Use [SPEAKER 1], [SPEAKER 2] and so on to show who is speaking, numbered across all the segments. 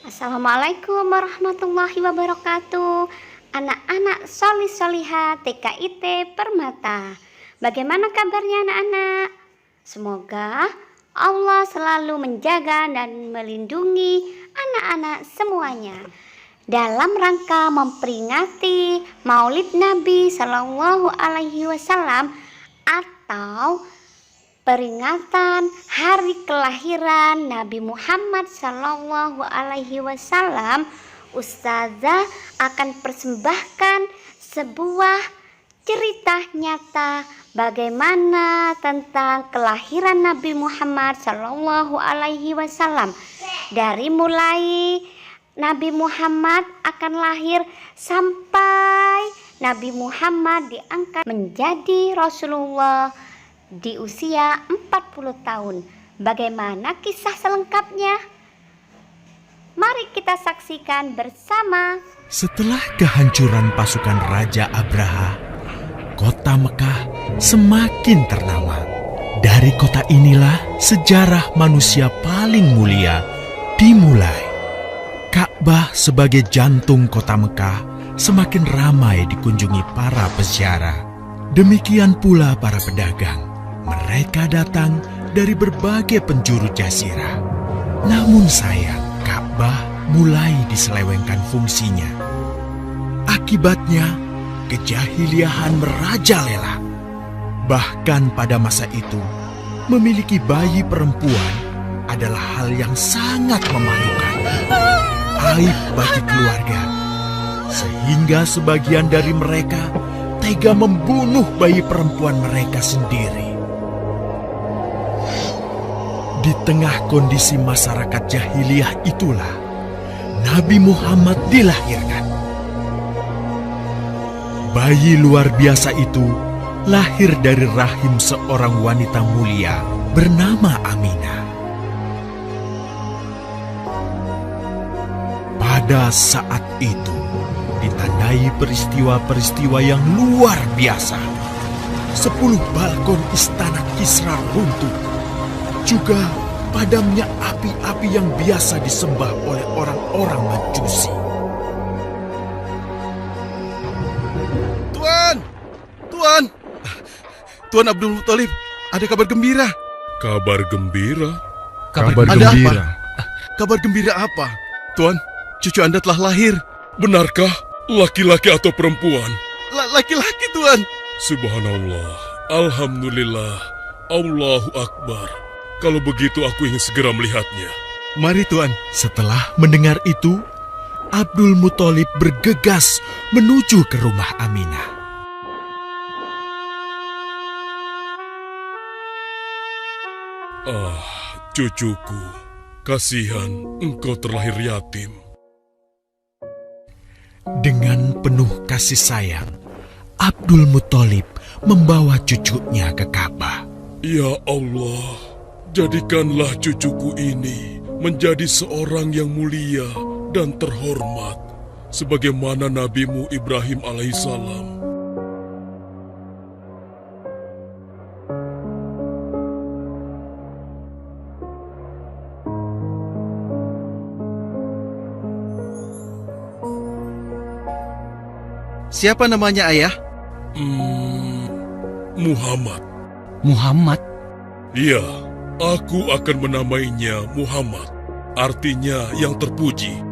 [SPEAKER 1] Assalamualaikum warahmatullahi wabarakatuh. Anak-anak solih-soliha TKIT Permata. Bagaimana kabarnya anak-anak? Semoga Allah selalu menjaga dan melindungi anak-anak semuanya. Dalam rangka memperingati Maulid Nabi Shallallahu Alaihi Wasallam atau peringatan hari kelahiran Nabi Muhammad Sallallahu Alaihi Wasallam, Ustazah akan persembahkan sebuah cerita nyata bagaimana tentang kelahiran Nabi Muhammad Sallallahu Alaihi Wasallam, dari mulai Nabi Muhammad akan lahir sampai Nabi Muhammad diangkat menjadi Rasulullah di usia 40 tahun. Bagaimana kisah selengkapnya? Mari kita saksikan bersama.
[SPEAKER 2] Setelah kehancuran pasukan Raja Abraha, kota Mekah semakin ternama. Dari kota inilah sejarah manusia paling mulia dimulai. Ka'bah sebagai jantung kota Mekah semakin ramai dikunjungi para peziarah. Demikian pula para pedagang. Mereka datang dari berbagai penjuru jazirah. Namun sayang, Ka'bah mulai diselewengkan fungsinya. Akibatnya, kejahiliahan merajalela. Bahkan pada masa itu, memiliki bayi perempuan adalah hal yang sangat memalukan. Aib bagi keluarga. Sehingga sebagian dari mereka tega membunuh bayi perempuan mereka sendiri. Di tengah kondisi masyarakat jahiliyah itulah Nabi Muhammad dilahirkan. Bayi luar biasa itu lahir dari rahim seorang wanita mulia bernama Aminah. Pada saat itu ditandai peristiwa-peristiwa yang luar biasa. 10 balkon istana Kisra runtuh. Juga padamnya api-api yang biasa disembah oleh orang-orang Majusi.
[SPEAKER 3] Tuan Abdul Muthalib, ada kabar gembira.
[SPEAKER 4] Kabar gembira?
[SPEAKER 3] Kabar gembira? Kabar gembira apa? Tuan, cucu Anda telah lahir.
[SPEAKER 4] Benarkah? Laki-laki atau perempuan?
[SPEAKER 3] Laki-laki, Tuan.
[SPEAKER 4] Subhanallah, Alhamdulillah, Allahu Akbar. Kalau begitu aku ingin segera melihatnya.
[SPEAKER 3] Mari, Tuan.
[SPEAKER 2] Setelah mendengar itu, Abdul Muthalib bergegas menuju ke rumah Aminah.
[SPEAKER 4] Ah, cucuku, kasihan engkau terlahir yatim.
[SPEAKER 2] Dengan penuh kasih sayang, Abdul Muthalib membawa cucunya ke Ka'bah.
[SPEAKER 4] Ya Allah, jadikanlah cucuku ini menjadi seorang yang mulia dan terhormat, sebagaimana Nabimu Ibrahim alaihissalam.
[SPEAKER 3] Siapa namanya, Ayah?
[SPEAKER 4] Muhammad.
[SPEAKER 5] Muhammad?
[SPEAKER 4] Iya, aku akan menamainya Muhammad, artinya yang terpuji.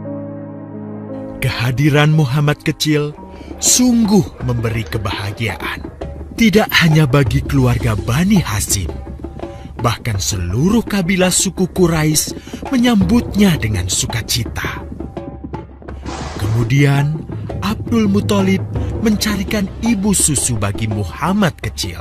[SPEAKER 2] Kehadiran Muhammad kecil sungguh memberi kebahagiaan. Tidak hanya bagi keluarga Bani Hashim, bahkan seluruh kabilah suku Quraisy menyambutnya dengan sukacita. Kemudian Abdul Muthalib mencarikan ibu susu bagi Muhammad kecil.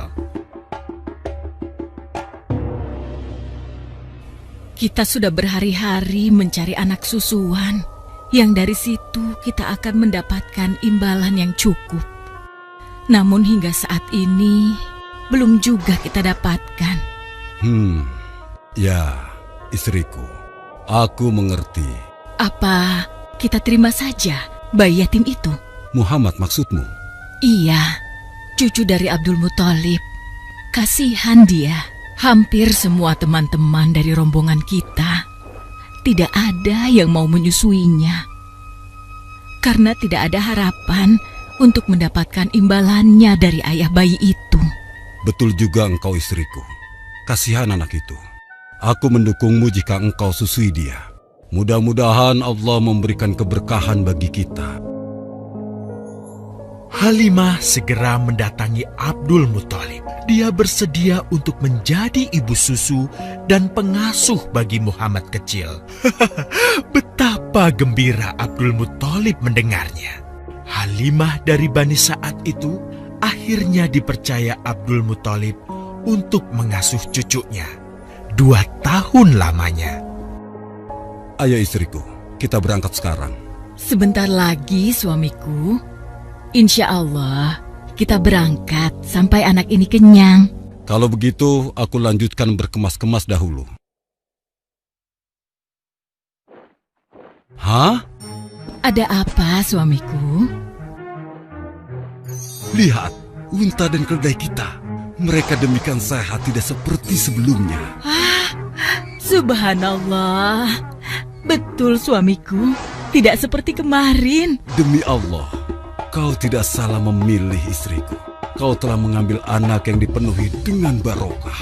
[SPEAKER 5] Kita sudah berhari-hari mencari anak susuan, yang dari situ kita akan mendapatkan imbalan yang cukup. Namun hingga saat ini, belum juga kita dapatkan.
[SPEAKER 6] Ya, istriku, aku mengerti.
[SPEAKER 5] Apa kita terima saja bayi yatim itu?
[SPEAKER 6] Muhammad maksudmu?
[SPEAKER 5] Iya, cucu dari Abdul Muthalib. Kasihan dia. Hampir semua teman-teman dari rombongan kita tidak ada yang mau menyusuinya. Karena tidak ada harapan untuk mendapatkan imbalannya dari ayah bayi itu.
[SPEAKER 6] Betul juga engkau istriku. Kasihan anak itu. Aku mendukungmu jika engkau susui dia. Mudah-mudahan Allah memberikan keberkahan bagi kita.
[SPEAKER 2] Halimah segera mendatangi Abdul Muthalib. Dia bersedia untuk menjadi ibu susu dan pengasuh bagi Muhammad kecil. Betapa gembira Abdul Muthalib mendengarnya. Halimah dari Bani Sa'ad itu akhirnya dipercaya Abdul Muthalib untuk mengasuh cucunya 2 tahun lamanya.
[SPEAKER 6] Ayo istriku, kita berangkat sekarang.
[SPEAKER 5] Sebentar lagi suamiku. Insya Allah kita berangkat sampai anak ini kenyang.
[SPEAKER 6] Kalau begitu, aku lanjutkan berkemas-kemas dahulu. Hah?
[SPEAKER 5] Ada apa suamiku?
[SPEAKER 6] Lihat, unta dan keledai kita. Mereka demikian sehat, tidak seperti sebelumnya.
[SPEAKER 5] Subhanallah. Betul suamiku, tidak seperti kemarin.
[SPEAKER 6] Demi Allah, kau tidak salah memilih istriku. Kau telah mengambil anak yang dipenuhi dengan barokah.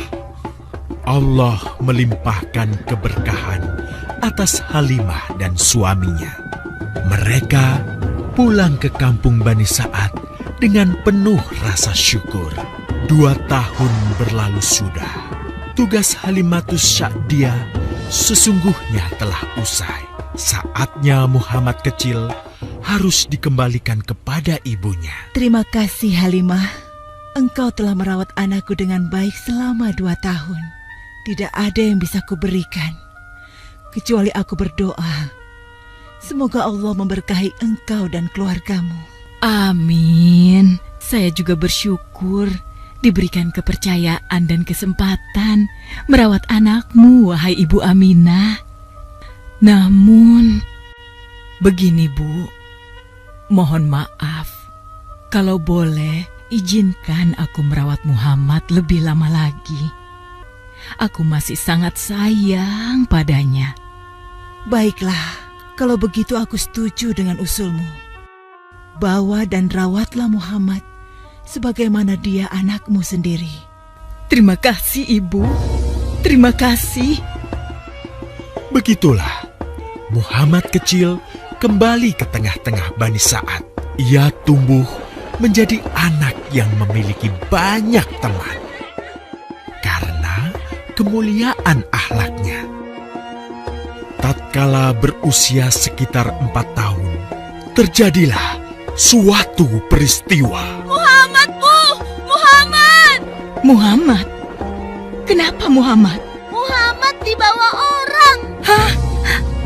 [SPEAKER 2] Allah melimpahkan keberkahan atas Halimah dan suaminya. Mereka pulang ke kampung Bani Sa'ad dengan penuh rasa syukur. 2 tahun berlalu sudah. Tugas Halimatus Sya'diyah sesungguhnya telah usai. Saatnya Muhammad kecil harus dikembalikan kepada ibunya.
[SPEAKER 7] Terima kasih Halimah. Engkau telah merawat anakku dengan baik selama 2 tahun. Tidak ada yang bisa kuberikan, kecuali aku berdoa. Semoga Allah memberkahi engkau dan keluargamu.
[SPEAKER 5] Amin. Saya juga bersyukur diberikan kepercayaan dan kesempatan merawat anakmu, wahai Ibu Aminah. Namun, begini Bu, mohon maaf. Kalau boleh, izinkan aku merawat Muhammad lebih lama lagi. Aku masih sangat sayang padanya.
[SPEAKER 7] Baiklah, kalau begitu aku setuju dengan usulmu. Bawa dan rawatlah Muhammad sebagaimana dia anakmu sendiri.
[SPEAKER 5] Terima kasih Ibu. Terima kasih.
[SPEAKER 2] Begitulah, Muhammad kecil kembali ke tengah-tengah Bani Sa'ad. Ia tumbuh menjadi anak yang memiliki banyak teman. Karena kemuliaan akhlaknya. Tatkala berusia sekitar 4 tahun, terjadilah suatu peristiwa.
[SPEAKER 5] Muhammad, Bu! Muhammad! Muhammad? Kenapa Muhammad?
[SPEAKER 8] Muhammad dibawa orang.
[SPEAKER 5] Hah?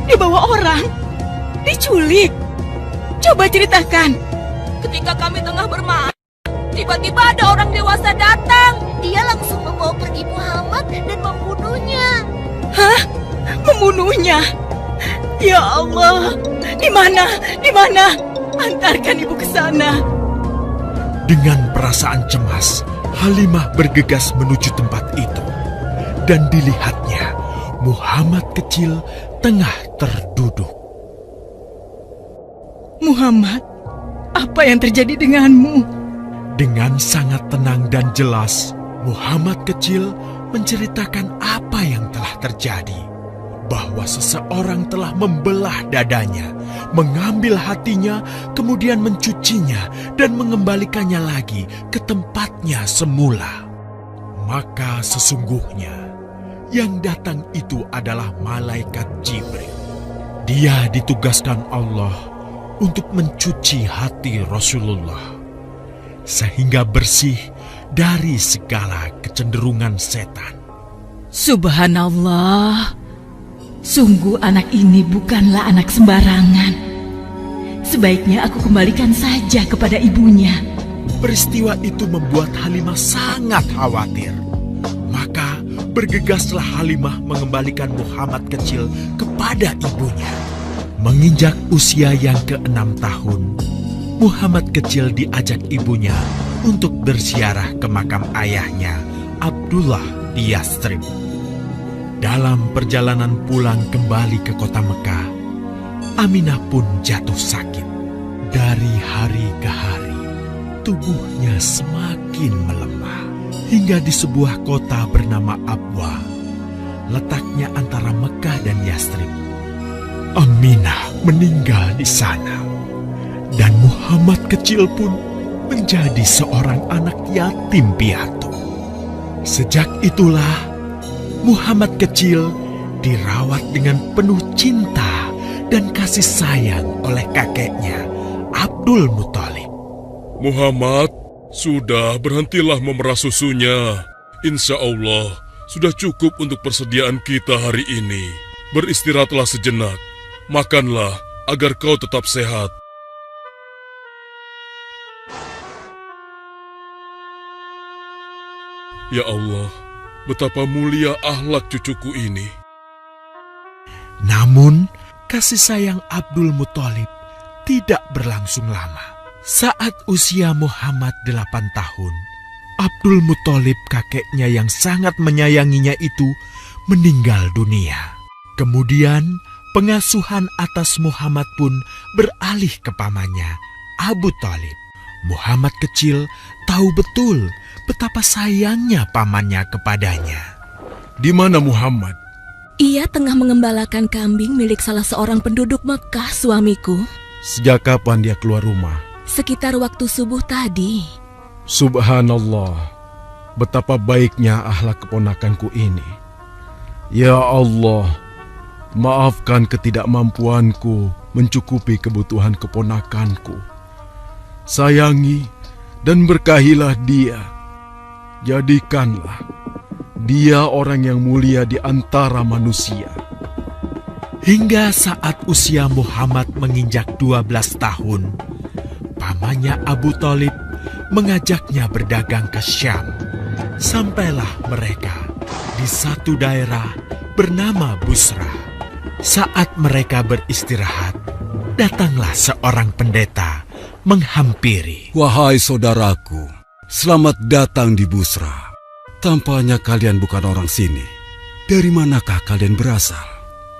[SPEAKER 5] Dibawa orang? Diculik? Coba ceritakan.
[SPEAKER 8] Ketika kami tengah bermain, tiba-tiba ada orang dewasa datang. Dia langsung membawa pergi Muhammad dan membunuhnya.
[SPEAKER 5] Hah? Membunuhnya? Ya Allah, di mana? Di mana? Antarkan ibu ke sana.
[SPEAKER 2] Dengan perasaan cemas, Halimah bergegas menuju tempat itu. Dan dilihatnya, Muhammad kecil tengah terduduk.
[SPEAKER 5] Muhammad, apa yang terjadi denganmu?
[SPEAKER 2] Dengan sangat tenang dan jelas, Muhammad kecil menceritakan apa yang telah terjadi. Bahwa seseorang telah membelah dadanya, mengambil hatinya, kemudian mencucinya dan mengembalikannya lagi ke tempatnya semula. Maka sesungguhnya yang datang itu adalah malaikat Jibril. Dia ditugaskan Allah untuk mencuci hati Rasulullah sehingga bersih dari segala kecenderungan setan.
[SPEAKER 5] Subhanallah. Sungguh anak ini bukanlah anak sembarangan. Sebaiknya aku kembalikan saja kepada ibunya.
[SPEAKER 2] Peristiwa itu membuat Halimah sangat khawatir. Maka bergegaslah Halimah mengembalikan Muhammad kecil kepada ibunya. Menginjak usia yang ke-6 tahun, Muhammad kecil diajak ibunya untuk berziarah ke makam ayahnya, Abdullah di Yathrib. Dalam perjalanan pulang kembali ke kota Mekah, Aminah pun jatuh sakit. Dari hari ke hari, tubuhnya semakin melemah. Hingga di sebuah kota bernama Abwa, letaknya antara Mekah dan Yastrib, Aminah meninggal di sana. Dan Muhammad kecil pun menjadi seorang anak yatim piatu. Sejak itulah Muhammad kecil dirawat dengan penuh cinta dan kasih sayang oleh kakeknya, Abdul Muthalib.
[SPEAKER 4] Muhammad, sudah berhentilah memerah susunya. Insya Allah, sudah cukup untuk persediaan kita hari ini. Beristirahatlah sejenak. Makanlah agar kau tetap sehat. Ya Allah, betapa mulia akhlak cucuku ini.
[SPEAKER 2] Namun, kasih sayang Abdul Muthalib tidak berlangsung lama. Saat usia Muhammad 8 tahun, Abdul Muthalib kakeknya yang sangat menyayanginya itu meninggal dunia. Kemudian, pengasuhan atas Muhammad pun beralih ke pamannya, Abu Thalib. Muhammad kecil tahu betul betapa sayangnya pamannya kepadanya.
[SPEAKER 3] Di mana Muhammad?
[SPEAKER 8] Ia tengah mengembalakan kambing milik salah seorang penduduk Mekah, suamiku.
[SPEAKER 3] Sejak kapan dia keluar rumah?
[SPEAKER 8] Sekitar waktu subuh tadi.
[SPEAKER 3] Subhanallah, betapa baiknya akhlak keponakanku ini. Ya Allah, maafkan ketidakmampuanku mencukupi kebutuhan keponakanku. Sayangi dan berkahilah dia. Jadikanlah dia orang yang mulia di antara manusia.
[SPEAKER 2] Hingga saat usia Muhammad menginjak 12 tahun, pamannya Abu Thalib mengajaknya berdagang ke Syam. Sampailah mereka di satu daerah bernama Busra. Saat mereka beristirahat, datanglah seorang pendeta menghampiri.
[SPEAKER 6] Wahai saudaraku, selamat datang di Busra. Tampaknya kalian bukan orang sini. Dari manakah kalian berasal?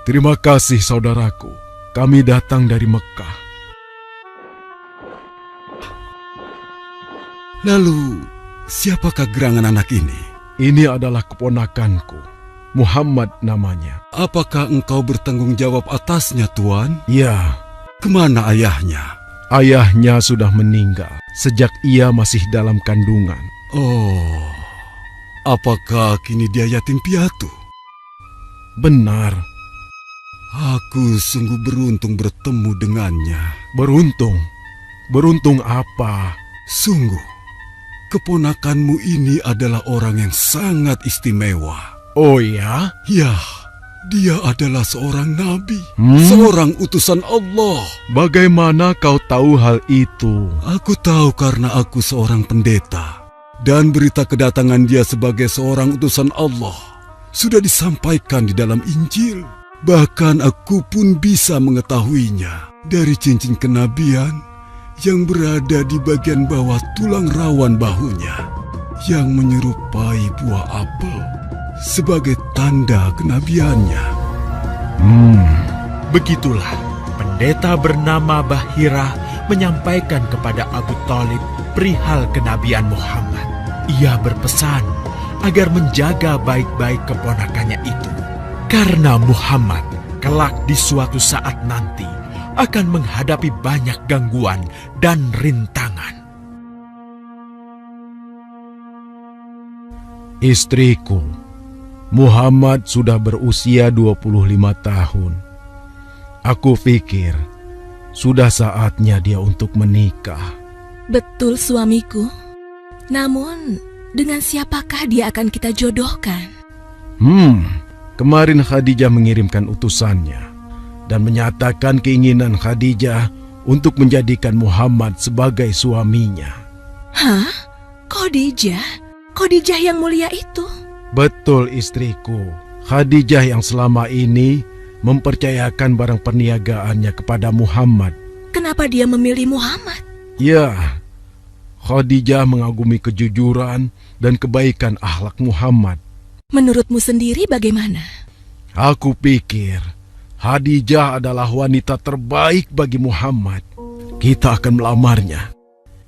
[SPEAKER 3] Terima kasih saudaraku, kami datang dari Mekah.
[SPEAKER 6] Lalu, siapakah gerangan anak ini?
[SPEAKER 3] Ini adalah keponakanku, Muhammad namanya.
[SPEAKER 6] Apakah engkau bertanggung jawab atasnya, Tuan?
[SPEAKER 3] Ya,
[SPEAKER 6] Kemana ayahnya?
[SPEAKER 3] ayahnya sudah meninggal sejak ia masih dalam kandungan.
[SPEAKER 6] Oh, apakah kini dia yatim piatu?
[SPEAKER 3] Benar,
[SPEAKER 6] Aku sungguh beruntung bertemu dengannya.
[SPEAKER 3] beruntung. Beruntung apa?
[SPEAKER 6] Sungguh, keponakanmu ini adalah orang yang sangat istimewa.
[SPEAKER 3] Oh ya?
[SPEAKER 6] Ya, dia adalah seorang nabi,
[SPEAKER 3] Hmm?
[SPEAKER 6] seorang utusan Allah.
[SPEAKER 3] Bagaimana kau tahu hal itu?
[SPEAKER 6] Aku tahu karena aku seorang pendeta. Dan berita kedatangan dia sebagai seorang utusan Allah sudah disampaikan di dalam Injil. Bahkan aku pun bisa mengetahuinya dari cincin kenabian yang berada di bagian bawah tulang rawan bahunya yang menyerupai buah apel sebagai tanda kenabiannya.
[SPEAKER 2] Begitulah pendeta bernama Bahira menyampaikan kepada Abu Thalib perihal kenabian Muhammad. Ia berpesan agar menjaga baik-baik keponakannya itu, karena Muhammad kelak di suatu saat nanti akan menghadapi banyak gangguan dan rintangan.
[SPEAKER 3] Istriku, Muhammad sudah berusia 25 tahun. Aku pikir sudah saatnya dia untuk menikah.
[SPEAKER 8] Betul, suamiku. Namun, dengan siapakah dia akan kita jodohkan?
[SPEAKER 3] Kemarin Khadijah mengirimkan utusannya dan menyatakan keinginan Khadijah untuk menjadikan Muhammad sebagai suaminya.
[SPEAKER 8] Hah? Khadijah? Khadijah yang mulia itu?
[SPEAKER 3] Betul istriku, Khadijah yang selama ini mempercayakan barang perniagaannya kepada Muhammad.
[SPEAKER 8] Kenapa dia memilih Muhammad?
[SPEAKER 3] Ya, Khadijah mengagumi kejujuran dan kebaikan akhlak Muhammad.
[SPEAKER 8] Menurutmu sendiri bagaimana?
[SPEAKER 3] Aku pikir Khadijah adalah wanita terbaik bagi Muhammad. Kita akan melamarnya.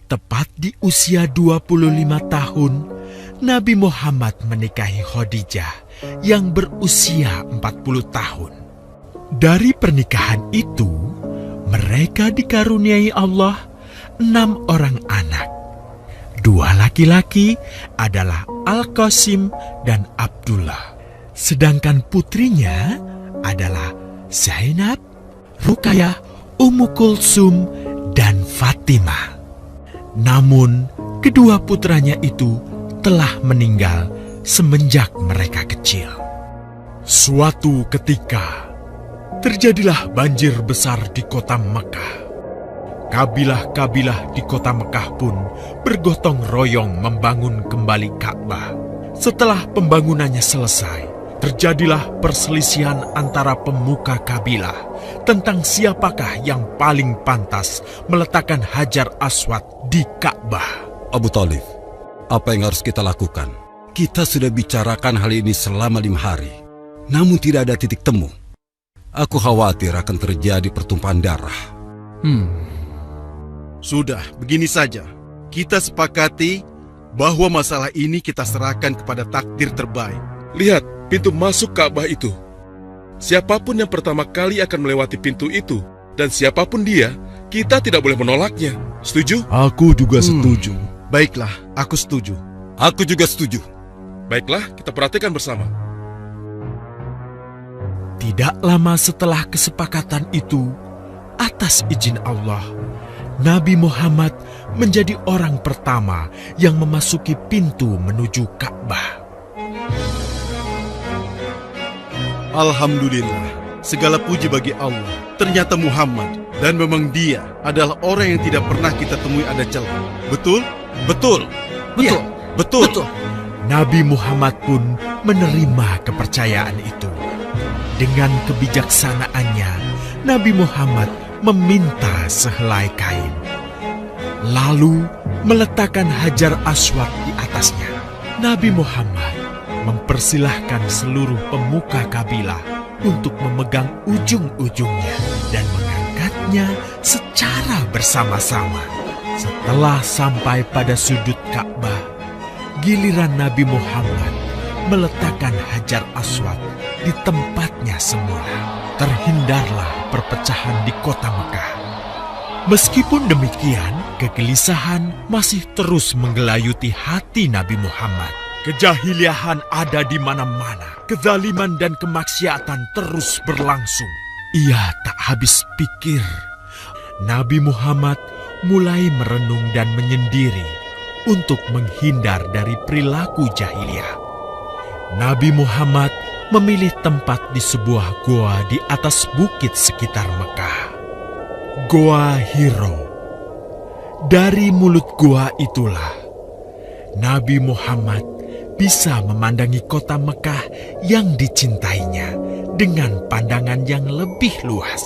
[SPEAKER 2] Tepat di usia 25 tahun, Nabi Muhammad menikahi Khadijah yang berusia 40 tahun. Dari pernikahan itu, mereka dikaruniai Allah 6 orang anak. 2 laki-laki adalah Al-Qasim dan Abdullah. Sedangkan putrinya adalah Zainab, Ruqayyah, Ummu Kulsum, dan Fatimah. Namun, kedua putranya itu telah meninggal semenjak mereka kecil. Suatu ketika, terjadilah banjir besar di kota Mekah. Kabilah-kabilah di kota Mekah pun bergotong royong membangun kembali Ka'bah. Setelah pembangunannya selesai, terjadilah perselisihan antara pemuka kabilah tentang siapakah yang paling pantas meletakkan Hajar Aswad di Ka'bah.
[SPEAKER 6] Abu Thalib, apa yang harus kita lakukan? Kita sudah bicarakan hal ini selama 5 hari, namun tidak ada titik temu. Aku khawatir akan terjadi pertumpahan darah.
[SPEAKER 9] Sudah, begini saja. Kita sepakati bahwa masalah ini kita serahkan kepada takdir terbaik.
[SPEAKER 4] Lihat pintu masuk Ka'bah itu. Siapapun yang pertama kali akan melewati pintu itu, dan siapapun dia, kita tidak boleh menolaknya. Setuju?
[SPEAKER 3] Aku juga setuju.
[SPEAKER 9] Baiklah, aku setuju.
[SPEAKER 6] Aku juga setuju.
[SPEAKER 4] Baiklah, kita perhatikan bersama.
[SPEAKER 2] Tidak lama setelah kesepakatan itu, atas izin Allah, Nabi Muhammad menjadi orang pertama yang memasuki pintu menuju Ka'bah.
[SPEAKER 9] Alhamdulillah, segala puji bagi Allah. Ternyata Muhammad, dan memang dia adalah orang yang tidak pernah kita temui ada celah. Betul?
[SPEAKER 6] Betul.
[SPEAKER 9] Betul.
[SPEAKER 6] Ya, betul.
[SPEAKER 2] Nabi Muhammad pun menerima kepercayaan itu. Dengan kebijaksanaannya, Nabi Muhammad meminta sehelai kain, lalu meletakkan Hajar Aswad di atasnya. Nabi Muhammad mempersilahkan seluruh pemuka kabilah untuk memegang ujung-ujungnya dan mengangkatnya secara bersama-sama. Setelah sampai pada sudut Ka'bah, giliran Nabi Muhammad meletakkan Hajar Aswad di tempatnya semula. Terhindarlah perpecahan di kota Mekah. Meskipun demikian, kegelisahan masih terus menggelayuti hati Nabi Muhammad. Kejahiliahan ada di mana-mana. Kezaliman dan kemaksiatan terus berlangsung. Ia tak habis pikir. Nabi Muhammad mulai merenung dan menyendiri untuk menghindar dari perilaku jahiliyah. Nabi Muhammad memilih tempat di sebuah goa di atas bukit sekitar Mekah. Goa Hiro. Dari mulut goa itulah Nabi Muhammad bisa memandangi kota Mekah yang dicintainya dengan pandangan yang lebih luas.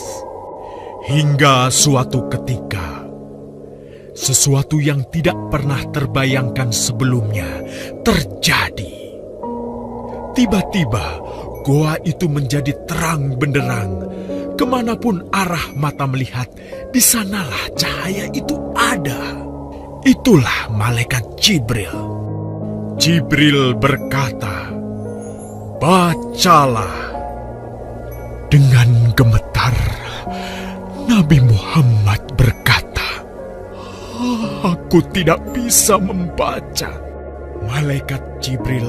[SPEAKER 2] Hingga suatu ketika, sesuatu yang tidak pernah terbayangkan sebelumnya terjadi. Tiba-tiba, goa itu menjadi terang benderang. Kemanapun arah mata melihat, di sanalah cahaya itu ada. Itulah malaikat Jibril. Jibril berkata, "Bacalah." Dengan gemetar, Nabi Muhammad berkata, "Aku tidak bisa membaca." Malaikat Jibril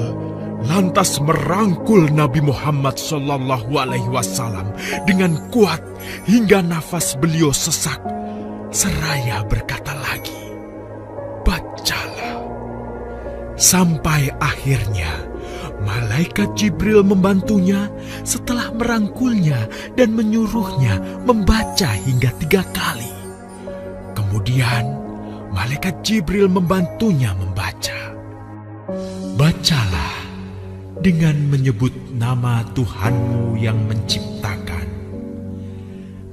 [SPEAKER 2] lantas merangkul Nabi Muhammad SAW dengan kuat hingga nafas beliau sesak. Seraya berkata lagi, "Bacalah." Sampai akhirnya malaikat Jibril membantunya setelah merangkulnya dan menyuruhnya membaca hingga 3 kali. Kemudian malaikat Jibril membantunya membaca. "Bacalah dengan menyebut nama Tuhanmu yang menciptakan.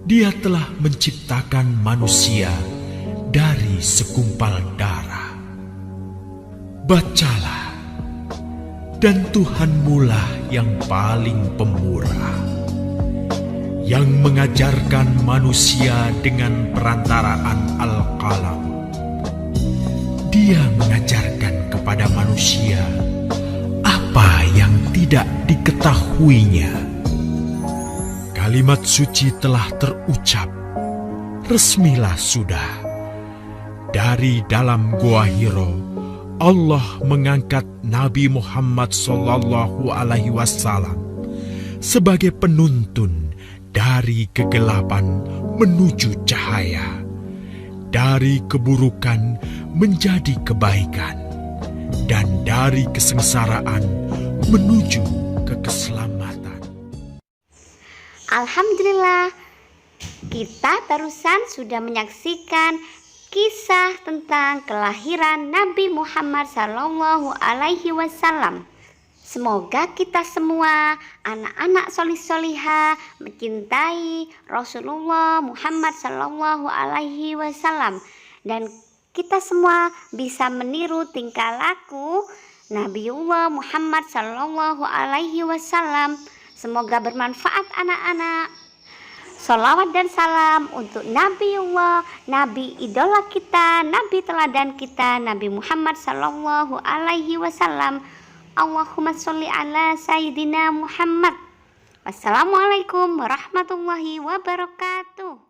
[SPEAKER 2] Dia telah menciptakan manusia dari segumpal darah." Bacalah dan Tuhanmulah yang paling pemurah, yang mengajarkan manusia dengan perantaraan Al-Qalam. Dia mengajarkan kepada manusia apa yang tidak diketahuinya. Kalimat suci telah terucap, resmilah sudah. Dari dalam Gua Hiro, Allah mengangkat Nabi Muhammad SAW sebagai penuntun dari kegelapan menuju cahaya, dari keburukan menjadi kebaikan, dan dari kesengsaraan menuju ke keselamatan.
[SPEAKER 1] Alhamdulillah, kita barusan sudah menyaksikan kisah tentang kelahiran Nabi Muhammad SAW. Semoga kita semua, anak-anak solih-solihah, mencintai Rasulullah Muhammad SAW, dan kita semua bisa meniru tingkah laku Nabiullah Muhammad SAW. Semoga bermanfaat anak-anak. Salawat dan salam untuk Nabiullah, Nabi idola kita, Nabi teladan kita, Nabi Muhammad SAW. Allahumma sholli ala Sayyidina Muhammad. Wassalamualaikum warahmatullahi wabarakatuh.